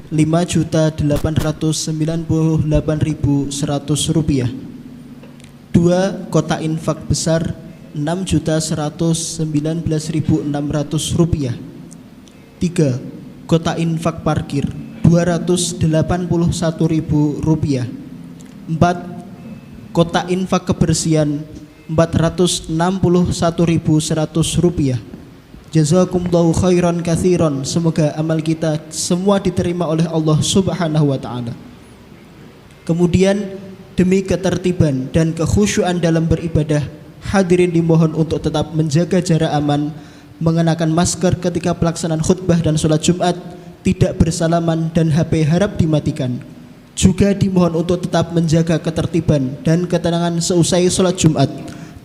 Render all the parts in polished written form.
Rp5.898.100. 2. Kota infak besar Rp6.119.600. 3. Kota infak parkir Rp281.000. 4. Kota infak kebersihan Rp461.100. Jazakumullahu khairan katsiran. Semoga amal kita semua diterima oleh Allah Subhanahu wa taala. Kemudian demi ketertiban dan kekhusyuan dalam beribadah, hadirin dimohon untuk tetap menjaga jarak aman, mengenakan masker ketika pelaksanaan khutbah dan sholat Jumat, tidak bersalaman dan HP harap dimatikan. Juga dimohon untuk tetap menjaga ketertiban dan ketenangan seusai sholat Jumat,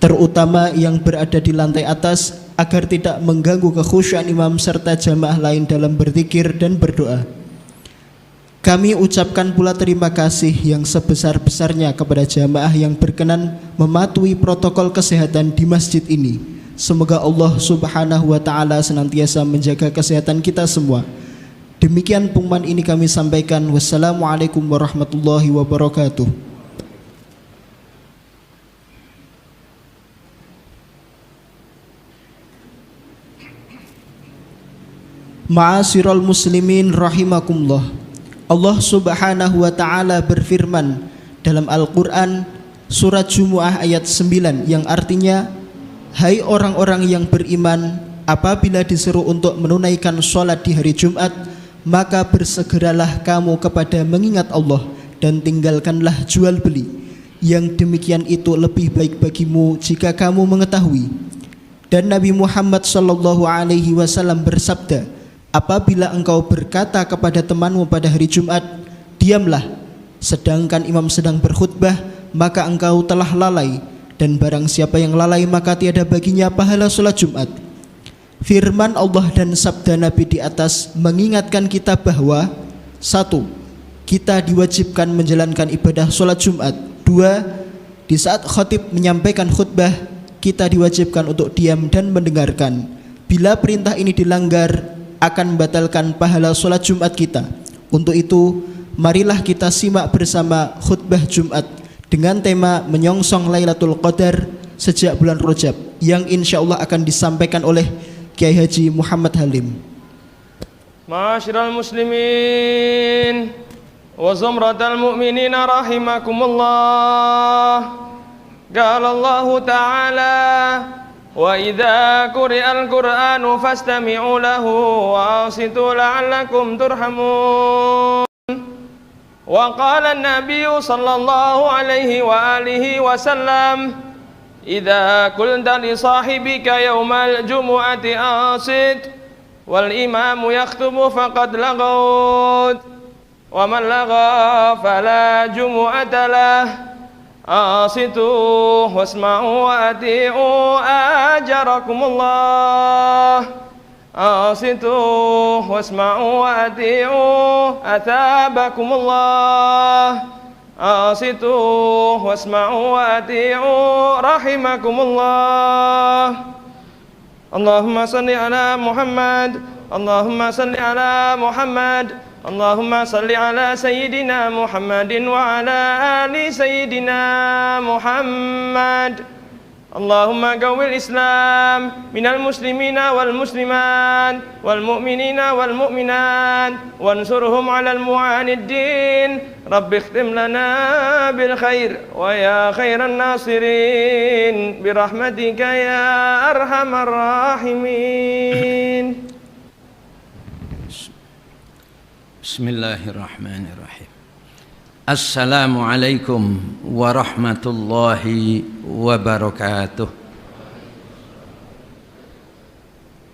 terutama yang berada di lantai atas, agar tidak mengganggu kekhusyuan imam serta jamaah lain dalam berzikir dan berdoa. Kami ucapkan pula terima kasih yang sebesar-besarnya kepada jamaah yang berkenan mematuhi protokol kesehatan di masjid ini. Semoga Allah Subhanahu wa taala senantiasa menjaga kesehatan kita semua. Demikian pengumuman ini kami sampaikan. Wassalamualaikum warahmatullahi wabarakatuh. Ma'asyiral muslimin rahimakumullah. Allah Subhanahu wa taala berfirman dalam Al-Qur'an surat Jumu'ah ayat 9 yang artinya, hai orang-orang yang beriman, apabila disuruh untuk menunaikan sholat di hari Jumat, maka bersegeralah kamu kepada mengingat Allah dan tinggalkanlah jual beli. Yang demikian itu lebih baik bagimu jika kamu mengetahui. Dan Nabi Muhammad SAW bersabda, apabila engkau berkata kepada temanmu pada hari Jumat, diamlah, sedangkan imam sedang berkhutbah, maka engkau telah lalai, dan barang siapa yang lalai maka tiada baginya pahala sholat Jumat. Firman Allah dan sabda Nabi di atas mengingatkan kita bahwa 1. Kita diwajibkan menjalankan ibadah sholat Jumat. 2. Di saat khatib menyampaikan khutbah, kita diwajibkan untuk diam dan mendengarkan. Bila perintah ini dilanggar, akan membatalkan pahala sholat Jumat kita. Untuk itu, marilah kita simak bersama khutbah Jumat dengan tema menyongsong Lailatul Qadar sejak bulan Rajab, yang insya Allah akan disampaikan oleh Kiai Haji Muhammad Halim. Ma'asyiral muslimin wa zumratal mu'minina rahimakumullah. Qala Allah Ta'ala, wa idza quri'al Qur'anu fastami'u lahu wa ansitu la'allakum turhamun. Wa qala an-nabiy sallallahu alaihi wa alihi wasallam, idza qulta li sahibika yaumal jumu'ati ansit wal imamu yaktubu faqad laghawt wa man lagha fala jumu'ata lah. Ansitu wasma'u wa ati'u ajarakumullah. Ansitu wasma'u wa ati'u athabakumullah. Ansitu wasma'u wa ati'u rahimakumullah. Allahumma salli ala Muhammad. Allahumma salli ala Muhammad. Allahumma salli ala Sayyidina Muhammadin wa ala ali Sayyidina Muhammad. Allahumma qawwil Islam minal muslimina wal muslimat wal mu'minina wal mu'minat wansurhum alal mu'aniddin. Rabbi ikhtim lana bil khair wa ya khairan nasirin birahmatika ya arhamar rahimin. Bismillahirrahmanirrahim. Assalamualaikum warahmatullahi wabarakatuh.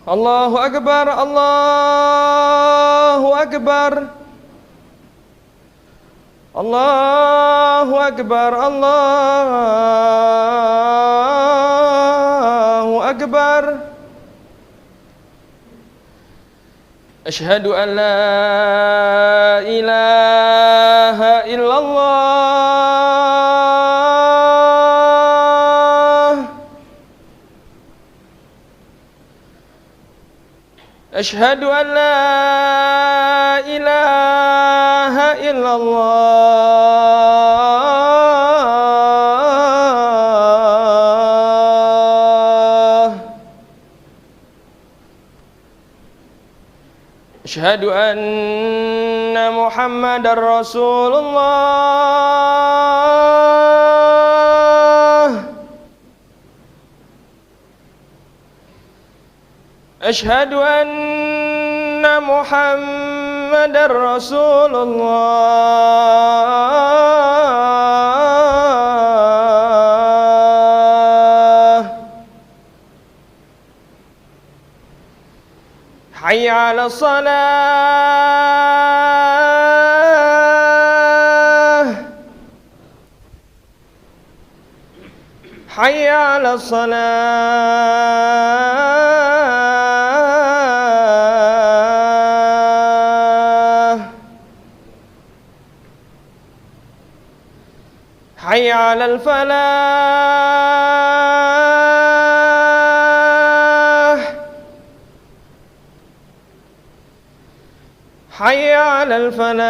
Allahu Akbar, Allahu Akbar. Allahu Akbar, Allahu Akbar. Asyhadu an la ilaha illallah. أشهد أن لا إله إلا الله أشهد أن محمد رسول الله أشهد أن محمد رسول الله حي على الصلاة حي على الصلاة حي على الفلاح حي على الفلاح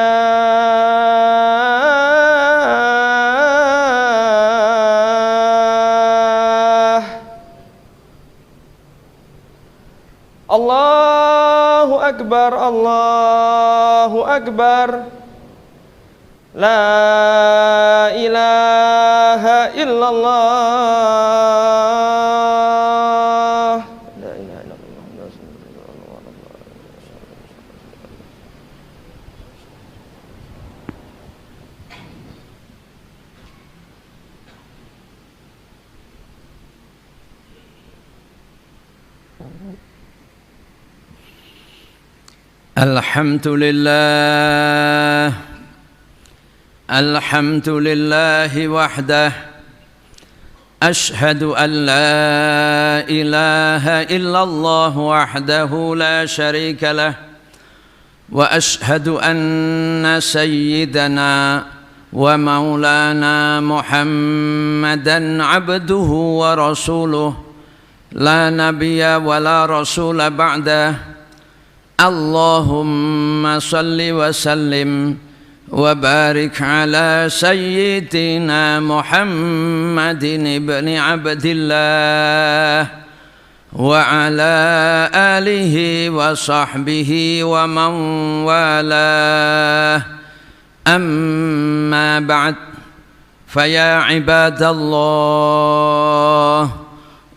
الله أكبر الله أكبر لا إله إلا الله لا إله إلا الله الحمد لله الحمد لله وحده أشهد أن لا إله إلا الله وحده لا شريك له وأشهد أن سيدنا ومولانا محمدا عبده ورسوله لا نبي ولا رسول بعده اللهم صل وسلم وبارك على سيدنا محمد بن عبد الله وعلى آله وصحبه ومن والاه أما بعد فيا عباد الله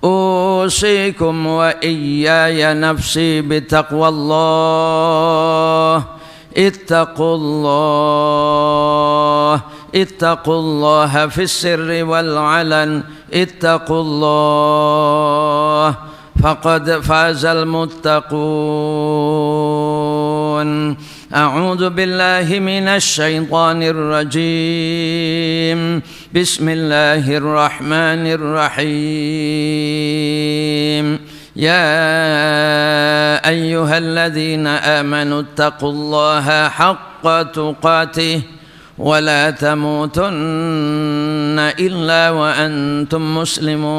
أوصيكم وإياي نفسي بتقوى الله اتقوا الله في السر والعلن اتقوا الله فقد فاز المتقون أعوذ بالله من الشيطان الرجيم بسم الله الرحمن الرحيم يا أيها الذين آمنوا اتقوا الله حق تقاته ولا تموتن إلا وأنتم مسلمون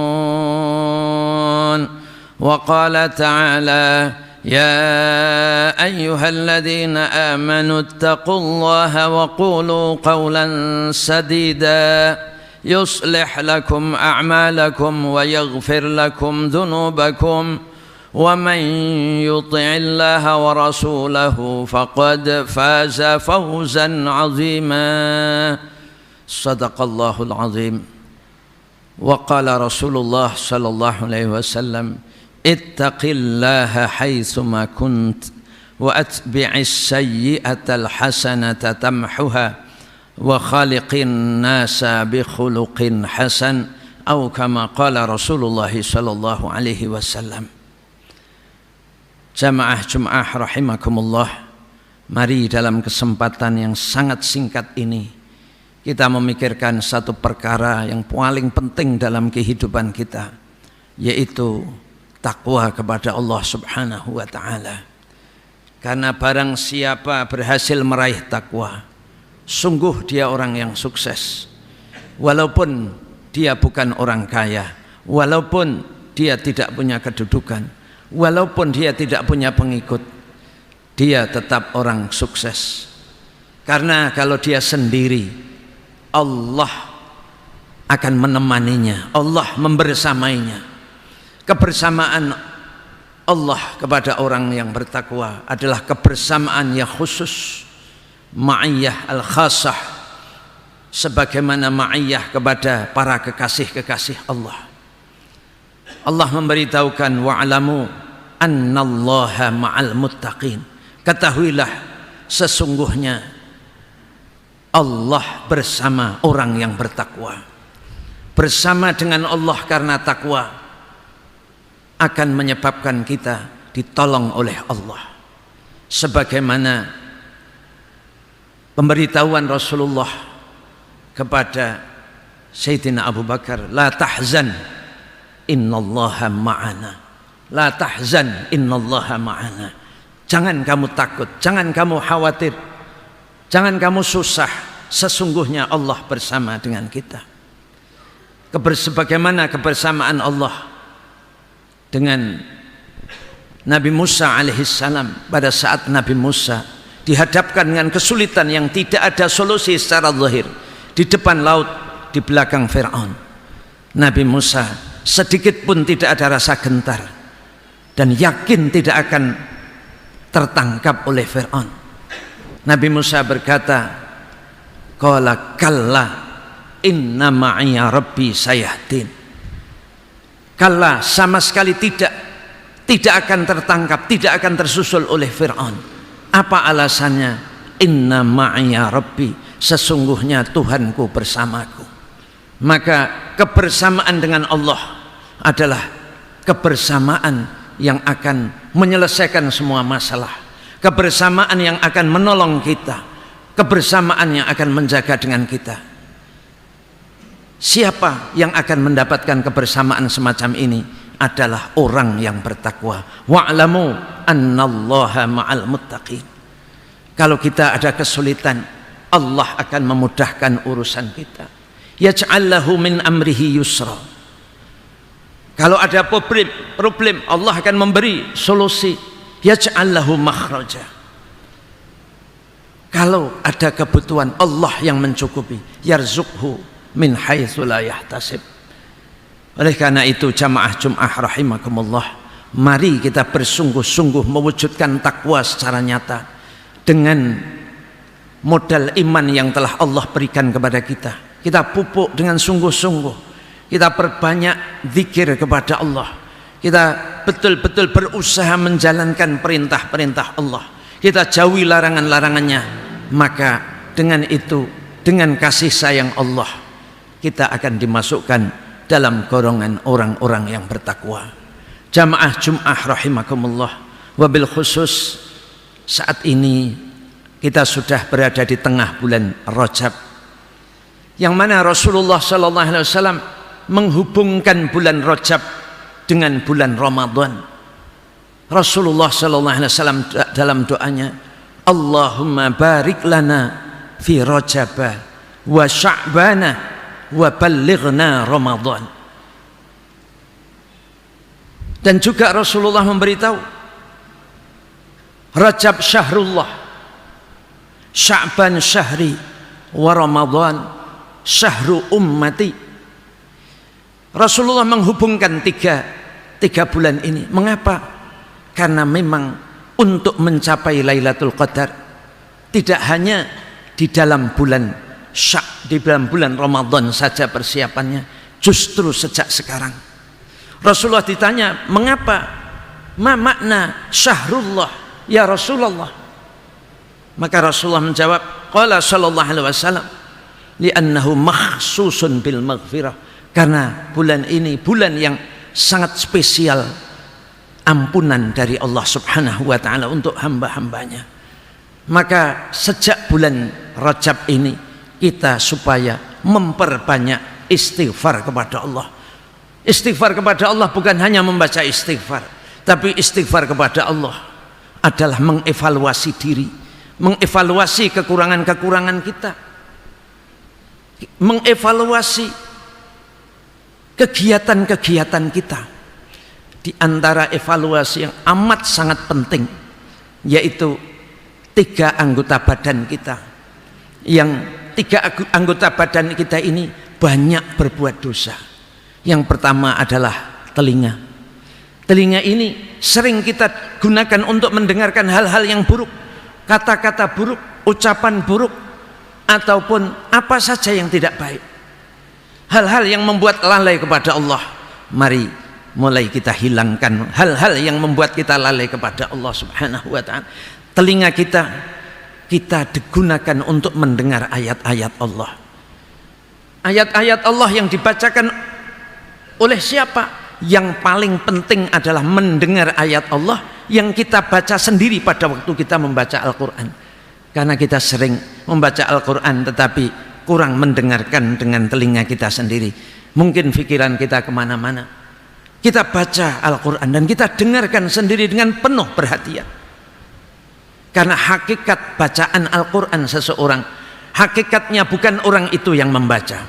وقال تعالى يا أيها الذين آمنوا اتقوا الله وقولوا قولا سديدا يصلح لكم أعمالكم ويغفر لكم ذنوبكم ومن يطع الله ورسوله فقد فاز فوزا عظيما صدق الله العظيم وقال رسول الله صلى الله عليه وسلم اتق الله حيثما كنت وأتبع السيئة الحسنة تمحها وخالق الناس بخلق حسن أو كما قال رسول الله صلى الله عليه وسلم. Jamaah Jum'ah rahimakumullah, mari dalam kesempatan yang sangat singkat ini kita memikirkan satu perkara yang paling penting dalam kehidupan kita, yaitu takwa kepada Allah Subhanahu wa ta'ala. Karena barang siapa berhasil meraih takwa, sungguh dia orang yang sukses. Walaupun dia bukan orang kaya, walaupun dia tidak punya kedudukan, walaupun dia tidak punya pengikut, dia tetap orang sukses. Karena kalau dia sendiri, Allah akan menemaninya, Allah membersamainya. Kebersamaan Allah kepada orang yang bertakwa adalah kebersamaan yang khusus, ma'iyah al-khasah, sebagaimana ma'iyah kepada para kekasih-kekasih Allah. Allah memberitahukan wa'lamu annallaha ma'al muttaqin. Ketahuilah sesungguhnya Allah bersama orang yang bertakwa. Bersama dengan Allah karena takwa akan menyebabkan kita ditolong oleh Allah. Sebagaimana pemberitahuan Rasulullah kepada Sayyidina Abu Bakar, la tahzan innallaha ma'ana, la tahzan innallaha ma'ana. Jangan kamu takut, jangan kamu khawatir, jangan kamu susah, sesungguhnya Allah bersama dengan kita. Sebagaimana kebersamaan Allah dengan Nabi Musa alaihissalam pada saat Nabi Musa dihadapkan dengan kesulitan yang tidak ada solusi secara zahir, di depan laut, di belakang Fir'aun. Nabi Musa sedikit pun tidak ada rasa gentar dan yakin tidak akan tertangkap oleh Fir'aun. Nabi Musa berkata, qala kalla inna ma'iya rabbi sayahdin. Kalla, sama sekali tidak akan tertangkap, tidak akan tersusul oleh Fir'aun. Apa alasannya? Inna ma'iya rabbi, sesungguhnya Tuhanku bersamaku. Maka kebersamaan dengan Allah adalah kebersamaan yang akan menyelesaikan semua masalah, kebersamaan yang akan menolong kita, kebersamaan yang akan menjaga dengan kita. Siapa yang akan mendapatkan kebersamaan semacam ini? Adalah orang yang bertakwa. Wa'lamu annallaha ma'al muttaqin. Kalau kita ada kesulitan, Allah akan memudahkan urusan kita. Yaj'al lahu min amrihi yusra. Kalau ada problem, Allah akan memberi solusi. Yaj'al lahu makhraja. Kalau ada kebutuhan, Allah yang mencukupi. Yarzuqhu min haitsu la yahtasib. Oleh karena itu jamaah Jum'ah rahimakumullah, mari kita bersungguh-sungguh mewujudkan takwa secara nyata dengan modal iman yang telah Allah berikan kepada kita. Kita pupuk dengan sungguh-sungguh, kita perbanyak zikir kepada Allah, kita betul-betul berusaha menjalankan perintah-perintah Allah, kita jauhi larangan-larangannya. Maka dengan itu, dengan kasih sayang Allah, kita akan dimasukkan dalam golongan orang-orang yang bertakwa. Jamaah Jum'ah rahimakumullah, wabil khusus saat ini kita sudah berada di tengah bulan Rajab, yang mana Rasulullah sallallahu alaihi wasallam menghubungkan bulan Rajab dengan bulan Ramadan. Rasulullah sallallahu alaihi wasallam dalam doanya, Allahumma barik lana fi Rajab wa Sya'bana wa ballighna Ramadan. Dan juga Rasulullah memberitahu, Rajab syahrullah, Sya'ban syahri, wa Ramadan syahru ummati. Rasulullah menghubungkan tiga bulan ini. Mengapa? Karena memang untuk mencapai Lailatul Qadar tidak hanya di dalam bulan di dalam bulan Ramadan saja persiapannya, justru sejak sekarang. Rasulullah ditanya, mengapa? Ma makna syahrullah ya Rasulullah? Maka Rasulullah menjawab, qala sallallahu alaihi wasallam, li'annahu makhsusun bil maghfirah. Karena bulan ini bulan yang sangat spesial, ampunan dari Allah subhanahu wa ta'ala untuk hamba-hambanya. Maka sejak bulan Rajab ini kita supaya memperbanyak istighfar kepada Allah. Istighfar kepada Allah bukan hanya membaca istighfar, tapi istighfar kepada Allah adalah mengevaluasi diri, mengevaluasi kekurangan-kekurangan kita, mengevaluasi kegiatan-kegiatan kita. di antara evaluasi yang amat sangat penting, yaitu 3 anggota badan kita. Yang 3 anggota badan kita ini banyak berbuat dosa. Yang pertama adalah telinga. Telinga ini sering kita gunakan untuk mendengarkan hal-hal yang buruk, kata-kata buruk, ucapan buruk, ataupun apa saja yang tidak baik, hal-hal yang membuat lalai kepada Allah. Mari mulai kita hilangkan hal-hal yang membuat kita lalai kepada Allah Subhanahu wa ta'ala. Telinga kita digunakan untuk mendengar ayat-ayat Allah. Ayat-ayat Allah yang dibacakan oleh siapa? Yang paling penting adalah mendengar ayat Allah yang kita baca sendiri pada waktu kita membaca Al-Quran. Karena kita sering membaca Al-Quran tetapi kurang mendengarkan dengan telinga kita sendiri. Mungkin pikiran kita kemana-mana. Kita baca Al-Quran dan kita dengarkan sendiri dengan penuh perhatian. Karena hakikat bacaan Al-Quran seseorang, hakikatnya bukan orang itu yang membaca.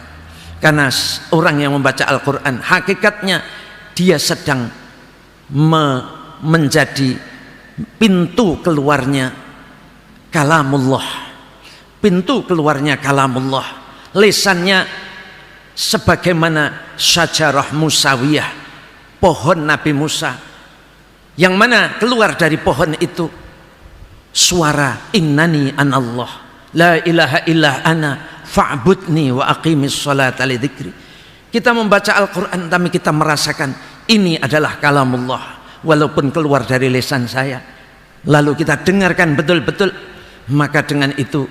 Karena orang yang membaca Al-Quran, hakikatnya dia sedang menjadi pintu keluarnya kalamullah. Pintu keluarnya kalamullah. Lisannya sebagaimana syajarah musawiyah, pohon Nabi Musa, yang mana keluar dari pohon itu suara innani anallah la ilaha illa ana fa'budni wa aqimis salata li dzikri. Kita membaca Al-Quran tapi kita merasakan ini adalah kalamullah walaupun keluar dari lisan saya, lalu kita dengarkan betul-betul, maka dengan itu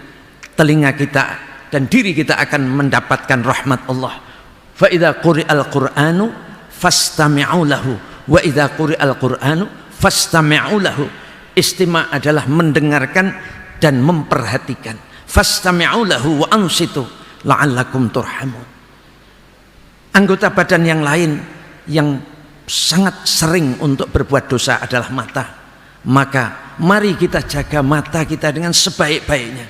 telinga kita dan diri kita akan mendapatkan rahmat Allah. Fa idza quri'al Qur'anu fastami'u lahu wa idza quri'al Qur'anu fastami'u lahu. Istima' adalah mendengarkan dan memperhatikan. Fastami'u lahu wa ansitu la'allakum turhamun. Anggota badan yang lain yang sangat sering untuk berbuat dosa adalah mata. Maka mari kita jaga mata kita dengan sebaik-baiknya.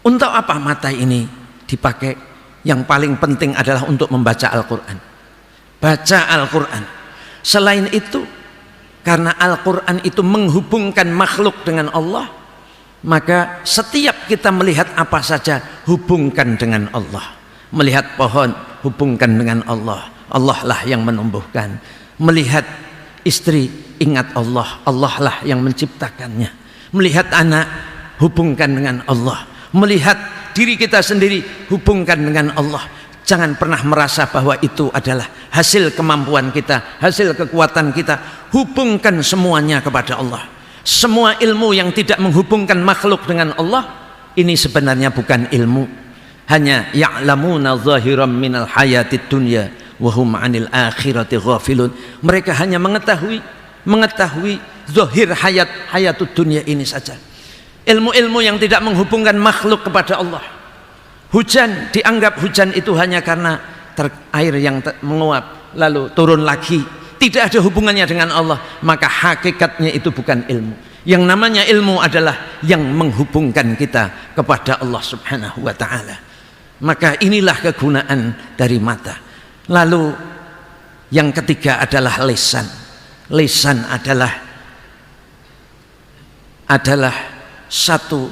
Untuk apa mata ini dipakai? Yang paling penting adalah untuk membaca Al-Quran. Baca Al-Quran. Selain itu, karena Al-Quran itu menghubungkan makhluk dengan Allah, maka setiap kita melihat apa saja, hubungkan dengan Allah. Melihat pohon, hubungkan dengan Allah. Allah lah yang menumbuhkan. Melihat istri, ingat Allah. Allah lah yang menciptakannya. Melihat anak, hubungkan dengan Allah. Melihat diri kita sendiri, hubungkan dengan Allah. Jangan pernah merasa bahwa itu adalah hasil kemampuan kita, hasil kekuatan kita. Hubungkan semuanya kepada Allah. Semua ilmu yang tidak menghubungkan makhluk dengan Allah, ini sebenarnya bukan ilmu. Hanya ya'lamuna zahiran minal hayatid dunya wa hum 'anil akhirati ghafilun. Mereka hanya mengetahui zahir hayatud dunya ini saja. Ilmu-ilmu yang tidak menghubungkan makhluk kepada Allah. Hujan, dianggap hujan itu hanya karena air yang menguap lalu turun lagi, tidak ada hubungannya dengan Allah, maka hakikatnya itu bukan ilmu. Yang namanya ilmu adalah yang menghubungkan kita kepada Allah Subhanahu wa ta'ala. Maka inilah kegunaan dari mata. Lalu yang ketiga adalah lisan. Lisan adalah satu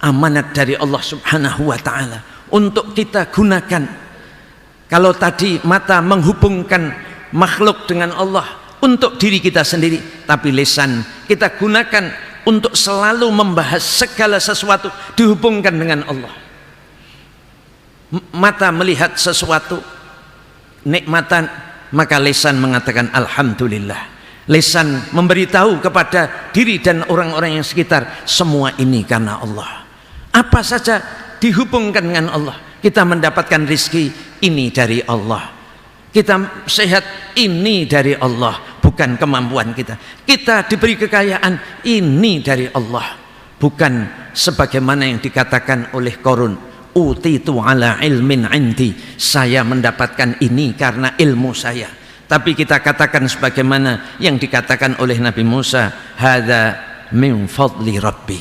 amanat dari Allah Subhanahu wa ta'ala untuk kita gunakan. Kalau tadi mata menghubungkan makhluk dengan Allah untuk diri kita sendiri, tapi lisan kita gunakan untuk selalu membahas segala sesuatu dihubungkan dengan Allah. Mata melihat sesuatu nikmatan, maka lisan mengatakan alhamdulillah. Lisan memberitahu kepada diri dan orang-orang yang sekitar, semua ini karena Allah. Apa saja dihubungkan dengan Allah. Kita mendapatkan rizki, ini dari Allah. Kita sehat, ini dari Allah, bukan kemampuan kita. Kita diberi kekayaan, ini dari Allah, bukan sebagaimana yang dikatakan oleh Qarun, utitu ala ilmin indi, saya mendapatkan ini karena ilmu saya. Tapi kita katakan sebagaimana yang dikatakan oleh Nabi Musa, hadza min fadli rabbi.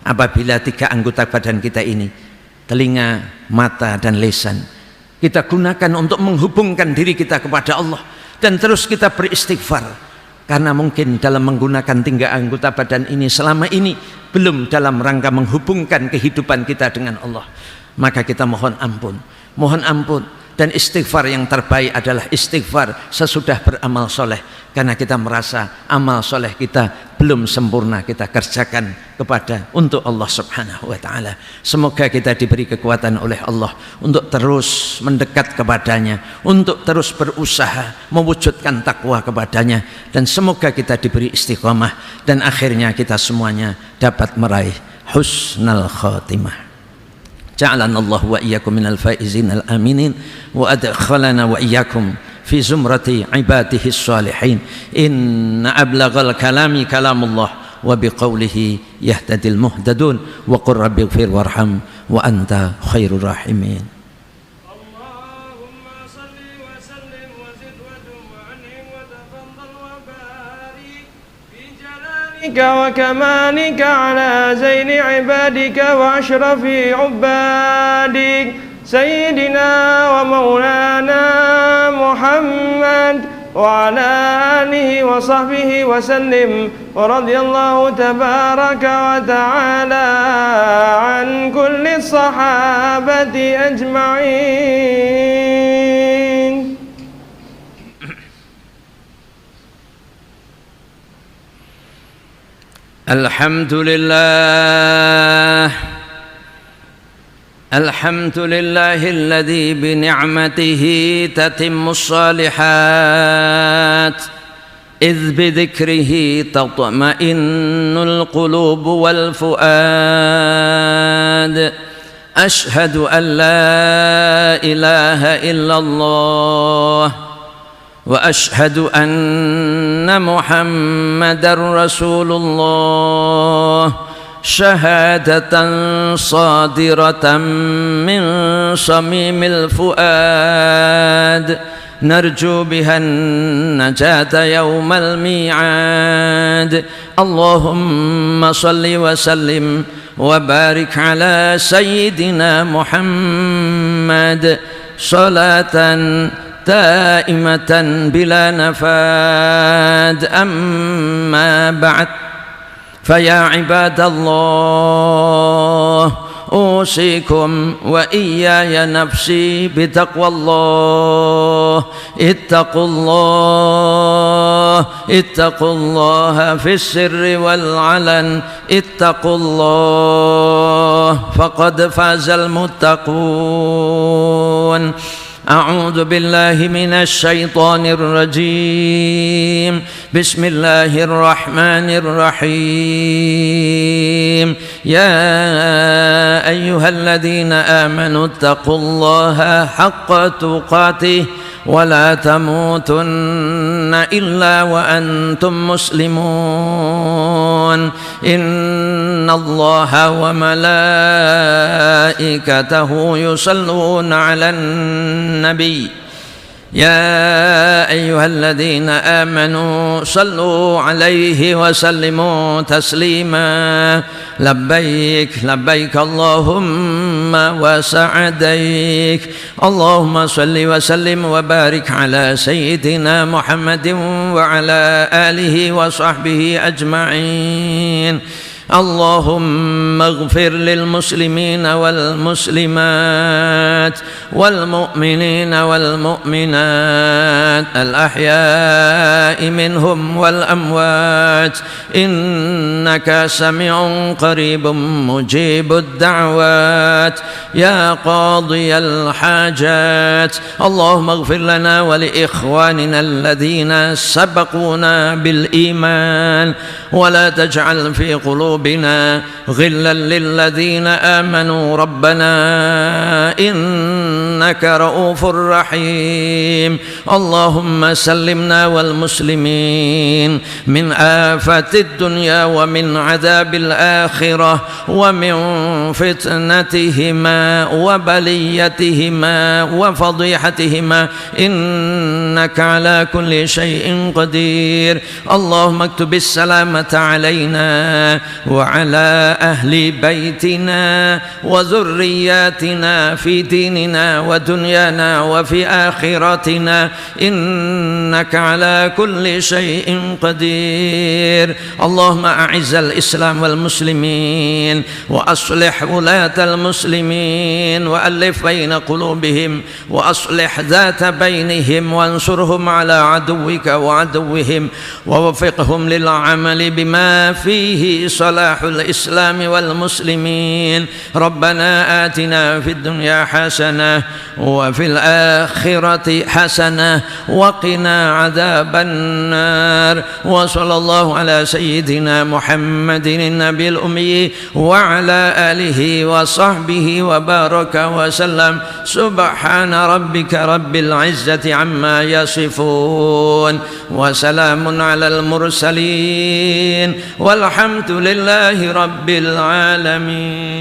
Apabila tiga anggota badan kita ini, telinga, mata dan lisan, kita gunakan untuk menghubungkan diri kita kepada Allah, dan terus kita beristighfar, karena mungkin dalam menggunakan 3 anggota badan ini selama ini belum dalam rangka menghubungkan kehidupan kita dengan Allah. Maka kita mohon ampun. Dan istighfar yang terbaik adalah istighfar sesudah beramal soleh, karena kita merasa amal soleh kita belum sempurna kita kerjakan untuk Allah subhanahu wa ta'ala. Semoga kita diberi kekuatan oleh Allah untuk terus mendekat kepadanya, untuk terus berusaha mewujudkan takwa kepadanya, dan semoga kita diberi istiqamah dan akhirnya kita semuanya dapat meraih husnul khatimah. جعلنا الله وإياكم من الفائزين الآمنين وأدخلنا وإياكم في زمرة عباده الصالحين. إن أبلغ الكلام كلام الله وبقوله يهتدي المهتدون وقل رب اغفر وارحم وأنت خير الراحمين. وكمالك على زين عبادك وأشرف عبادك سيدنا ومولانا محمد وعلى آله وصحبه وسلم. ورضي الله تبارك وتعالى عن كل الصحابة أجمعين. الحمد لله الذي بنعمته تتم الصالحات، إذ بذكره تطمئن القلوب والفؤاد. أشهد أن لا إله إلا الله وأشهد أن محمدا رسول الله، شهادة صادرة من صميم الفؤاد، نرجو بها النجاة يوم الميعاد. اللهم صل وسلم وبارك على سيدنا محمد صلاة دائمة بلا نفاد. أما بعد، فيا عباد الله، أوصيكم وإياي نفسي بتقوى الله. اتقوا الله في السر والعلن، اتقوا الله فقد فاز المتقون. أعوذ بالله من الشيطان الرجيم. بسم الله الرحمن الرحيم. يا أيها الذين آمنوا اتقوا الله حق تقاته ولا تموتن إلا وأنتم مسلمون. إن الله وملائكته يصلون على النبي يا أيها الذين آمنوا صلوا عليه وسلموا تسليما. لبيك لبيك اللهم وسعديك. اللهم صل وسلم وبارك على سيدنا محمد وعلى آله وصحبه أجمعين. اللهم اغفر للمسلمين والمسلمات والمؤمنين والمؤمنات الأحياء منهم والأموات، إنك سميع قريب مجيب الدعوات يا قاضي الحاجات. اللهم اغفر لنا ولإخواننا الذين سبقونا بالإيمان، ولا تجعل في قلوبنا غلا للذين آمنوا ربنا إنك رؤوف رحيم. اللهم سلمنا والمسلمين من آفة الدنيا ومن عذاب الآخرة ومن فتنتهما وبليتهما وفضيحتهما، إنك على كل شيء قدير. اللهم اكتب السلامة علينا وعلى أهل بيتنا وذرياتنا في ديننا ودنيانا وفي آخرتنا إنك على كل شيء قدير. اللهم أعز الإسلام والمسلمين وأصلح ولاة المسلمين وألف بين قلوبهم وأصلح ذات بينهم وانصرهم على عدوك وعدوهم ووفقهم للعمل بما فيه صلاح الإسلام والمسلمين. ربنا آتنا في الدنيا حسنة وفي الآخرة حسنة وقنا عذاب النار. وصلى الله على سيدنا محمد النبي الأمي وعلى آله وصحبه وبارك وسلم. سبحان ربك رب العزة عما يصفون وسلام على المرسلين والحمد لله رب العالمين.